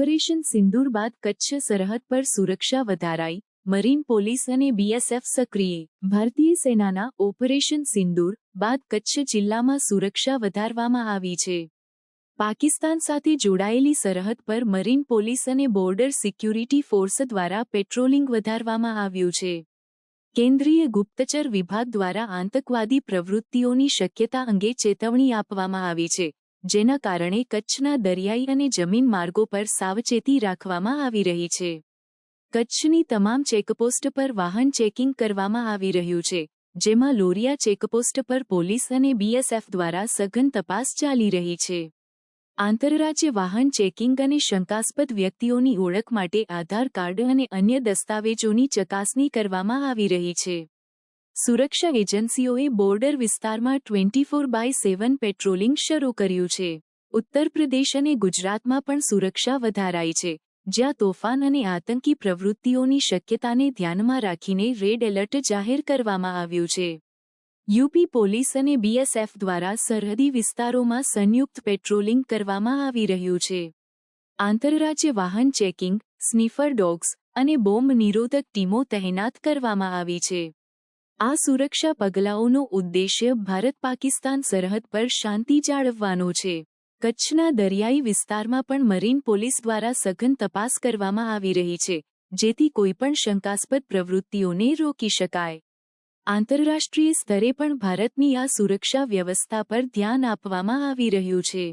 Operation સિંદૂર બાદ કચ્છ સરહદ પર સુરક્ષા વધારાઈ, મરીન પોલીસ અને બીએસએફ સક્રિય. ભારતીય સેનાના ઓપરેશન સિંદૂર બાદ કચ્છ જિલ્લામાં સુરક્ષા વધારવામાં આવી છે. પાકિસ્તાન સાથે જોડાયેલી સરહદ પર મરીન પોલીસ અને બોર્ડર સિક્યુરિટી ફોર્સ દ્વારા પેટ્રોલિંગ વધારવામાં આવ્યું છે. કેન્દ્રીય ગુપ્તચર વિભાગ દ્વારા આતંકવાદી પ્રવૃત્તિઓની શક્યતા અંગે ચેતવણી આપવામાં આવી છે, જેના કારણે કચ્છના દરિયાઈ અને જમીન માર્ગો પર સાવચેતી રાખવામાં આવી રહી છે. કચ્છની તમામ ચેકપોસ્ટ પર વાહન ચેકિંગ કરવામાં આવી રહ્યું છે, જેમાં લોરિયા ચેકપોસ્ટ પર પોલીસ અને બીએસએફ દ્વારા સઘન તપાસ ચાલી રહી છે. આંતરરાજ્ય વાહન ચેકિંગ અને શંકાસ્પદ વ્યક્તિઓની ઓળખ માટે આધાર કાર્ડ અને અન્ય દસ્તાવેજોની ચકાસણી કરવામાં આવી રહી છે. સુરક્ષા એજન્સીઓએ બોર્ડર વિસ્તારમાં 24/7 પેટ્રોલિંગ શરૂ કર્યું છે. ઉત્તર પ્રદેશ અને ગુજરાતમાં પણ સુરક્ષા વધારાઈ છે, જ્યાં તોફાન અને આતંકી પ્રવૃત્તિઓની શક્યતાને ધ્યાનમાં રાખીને રેડ એલર્ટ જાહેર કરવામાં આવ્યું છે. યુપી પોલીસ અને બીએસએફ દ્વારા સરહદી વિસ્તારોમાં સંયુક્ત પેટ્રોલિંગ કરવામાં આવી રહ્યું છે. આંતરરાજ્ય વાહન ચેકિંગ, સ્નીફર ડોગ્સ અને બોમ્બ નિરોધક ટીમો તહેનાત કરવામાં આવી છે. આ સુરક્ષા પગલાઓનો ઉદ્દેશ્ય ભારત-પાકિસ્તાન સરહદ પર શાંતિ જાળવવાનો છે. કચ્છના દરિયાઈ વિસ્તારમાં પણ મરીન પોલીસ દ્વારા સઘન તપાસ કરવામાં આવી રહી છે, જેથી કોઈપણ શંકાસ્પદ પ્રવૃત્તિઓને રોકી શકાય. આંતરરાષ્ટ્રીય સ્તરે પણ ભારતની આ સુરક્ષા વ્યવસ્થા પર ધ્યાન આપવામાં આવી રહ્યું છે.